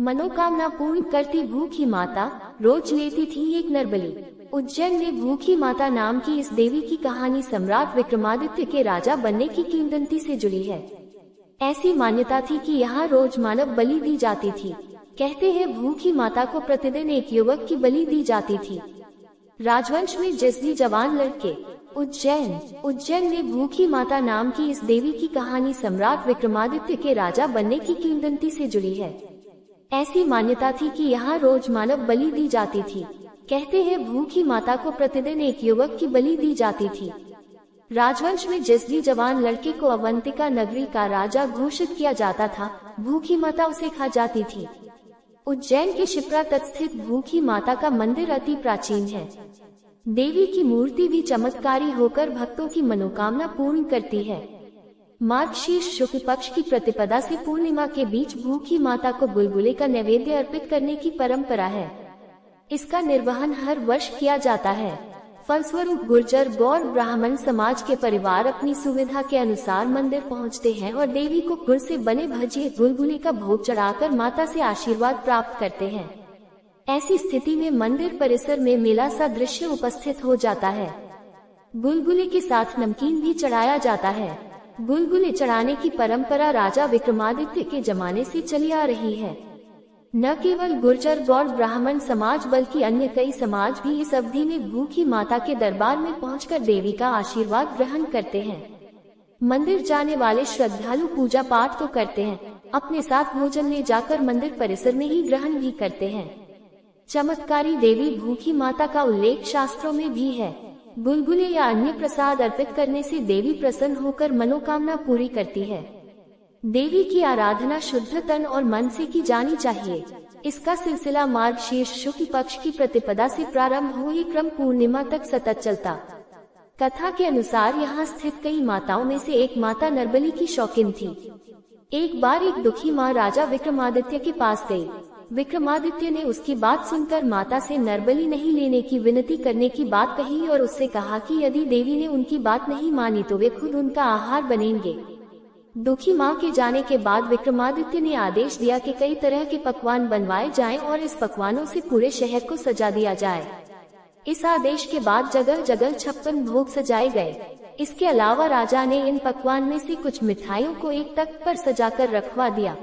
मनोकामना पूर्ण करती भूखी माता रोज लेती थी एक नर बलि। उज्जैन में भूखी माता नाम की इस देवी की कहानी सम्राट विक्रमादित्य के राजा बनने की किंवदंती से जुड़ी है। ऐसी मान्यता थी कि यहाँ रोज मानव बलि दी जाती थी। कहते हैं भूखी माता को प्रतिदिन एक युवक की बलि दी जाती थी। राजवंश में जसदी जवान लड़के। उज्जैन में भूखी माता नाम की इस देवी की कहानी सम्राट विक्रमादित्य के राजा बनने की किंवदंती से जुड़ी है। ऐसी मान्यता थी कि यहाँ रोज मानव बलि दी जाती थी। कहते हैं भूखी माता को प्रतिदिन एक युवक की बलि दी जाती थी। राजवंश में जसदी जवान लड़के को अवंतिका नगरी का राजा घोषित किया जाता था। भूखी माता उसे खा जाती थी। उज्जैन के शिप्रा तट स्थित भूखी माता का मंदिर अति प्राचीन है। देवी की मूर्ति भी चमत्कारी होकर भक्तों की मनोकामना पूर्ण करती है। मार्गशीर्ष शुक्ल पक्ष की प्रतिपदा से पूर्णिमा के बीच भूखी माता को बुलबुले का नैवेद्य अर्पित करने की परंपरा है। इसका निर्वहन हर वर्ष किया जाता है। फलस्वरूप गुर्जर गौर ब्राह्मण समाज के परिवार अपनी सुविधा के अनुसार मंदिर पहुंचते हैं और देवी को गुड़ से बने भजिए बुलबुले का भोग चढ़ाकर माता से आशीर्वाद प्राप्त करते हैं। ऐसी स्थिति में मंदिर परिसर में मेला सा दृश्य उपस्थित हो जाता है। बुलबुले के साथ नमकीन भी चढ़ाया जाता है। बुलबुले चढ़ाने की परंपरा राजा विक्रमादित्य के जमाने से चली आ रही है। न केवल गुर्जर गौड़ ब्राह्मण समाज बल्कि अन्य कई समाज भी इस अवधि में भूखी माता के दरबार में पहुंचकर देवी का आशीर्वाद ग्रहण करते हैं। मंदिर जाने वाले श्रद्धालु पूजा पाठ तो करते हैं, अपने साथ भोजन ले जाकर मंदिर परिसर में ही ग्रहण भी करते हैं। चमत्कारी देवी भूखी माता का उल्लेख शास्त्रों में भी है। बुलबुले या अन्य प्रसाद अर्पित करने से देवी प्रसन्न होकर मनोकामना पूरी करती है। देवी की आराधना शुद्ध तन और मन से की जानी चाहिए। इसका सिलसिला मार्गशीर्ष शुक्ल पक्ष की प्रतिपदा से प्रारंभ हुई क्रम पूर्णिमा तक सतत चलता। कथा के अनुसार यहाँ स्थित कई माताओं में से एक माता नरबली की शौकीन थी। एक बार एक दुखी माँ राजा विक्रमादित्य के पास गई। विक्रमादित्य ने उसकी बात सुनकर माता से नरबली नहीं लेने की विनती करने की बात कही और उससे कहा कि यदि देवी ने उनकी बात नहीं मानी तो वे खुद उनका आहार बनेंगे। दुखी माँ के जाने के बाद विक्रमादित्य ने आदेश दिया कि कई तरह के पकवान बनवाए जाएं और इस पकवानों से पूरे शहर को सजा दिया जाए। इस आदेश के बाद जगह जगह 56 भोग सजाए गए। इसके अलावा राजा ने इन पकवान में से कुछ मिठाइयों को एक तख्त पर सजाकर रखवा दिया।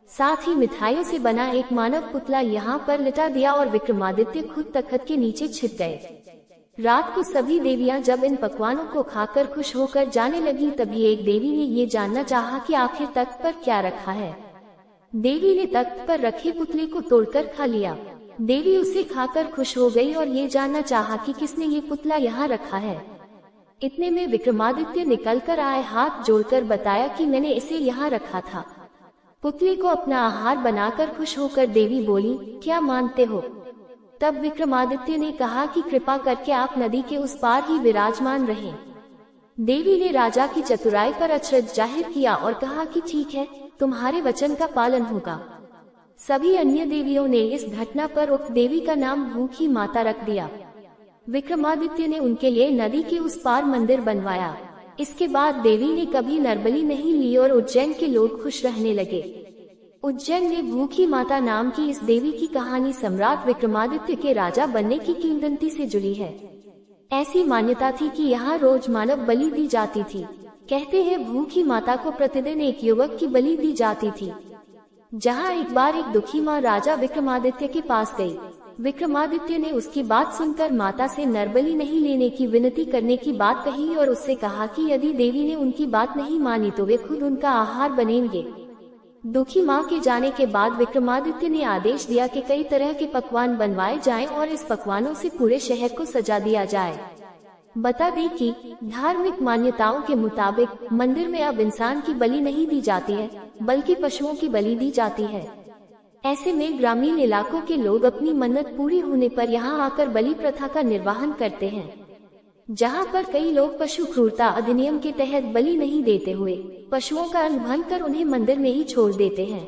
साथ ही मिठाइयों से बना एक मानव पुतला यहाँ पर लिटा दिया और विक्रमादित्य खुद तख्त के नीचे छिप गए। रात को सभी देवियां जब इन पकवानों को खाकर खुश होकर जाने लगी, तभी एक देवी ने ये जानना चाहा कि आखिर तख्त पर क्या रखा है। देवी ने तख्त पर रखे पुतले को तोड़कर खा लिया। देवी उसे खाकर खुश हो गई और ये जानना चाहा कि किसने ये पुतला यहाँ रखा है। इतने में विक्रमादित्य निकलकर आए, हाथ जोड़कर बताया कि मैंने इसे यहाँ रखा था। पुतले को अपना आहार बनाकर खुश होकर देवी बोली, क्या मानते हो? तब विक्रमादित्य ने कहा कि कृपा करके आप नदी के उस पार ही विराजमान रहें। देवी ने राजा की चतुराई पर अचरज जाहिर किया और कहा कि ठीक है, तुम्हारे वचन का पालन होगा। सभी अन्य देवियों ने इस घटना पर उक्त देवी का नाम भूखी माता रख दिया। विक्रमादित्य ने उनके लिए नदी के उस पार मंदिर बनवाया। इसके बाद देवी ने कभी नरबली नहीं ली और उज्जैन के लोग खुश रहने लगे। उज्जैन में भूखी माता नाम की इस देवी की कहानी सम्राट विक्रमादित्य के राजा बनने की किंवदंती से जुड़ी है। ऐसी मान्यता थी कि यहाँ रोज मानव बलि दी जाती थी। कहते हैं भूखी माता को प्रतिदिन एक युवक की बलि दी जाती थी। जहाँ एक बार एक दुखी माँ राजा विक्रमादित्य के पास गई। विक्रमादित्य ने उसकी बात सुनकर माता से नरबली नहीं लेने की विनती करने की बात कही और उससे कहा कि यदि देवी ने उनकी बात नहीं मानी तो वे खुद उनका आहार बनेंगे। दुखी माँ के जाने के बाद विक्रमादित्य ने आदेश दिया कि कई तरह के पकवान बनवाए जाएं और इस पकवानों से पूरे शहर को सजा दिया जाए। बता दें कि धार्मिक मान्यताओं के मुताबिक मंदिर में अब इंसान की बलि नहीं दी जाती है, बल्कि पशुओं की बलि दी जाती है। ऐसे में ग्रामीण इलाकों के लोग अपनी मन्नत पूरी होने पर यहाँ आकर बलि प्रथा का निर्वहन करते हैं। जहाँ पर कई लोग पशु क्रूरता अधिनियम के तहत बलि नहीं देते हुए पशुओं का अंग भंग कर उन्हें मंदिर में ही छोड़ देते हैं।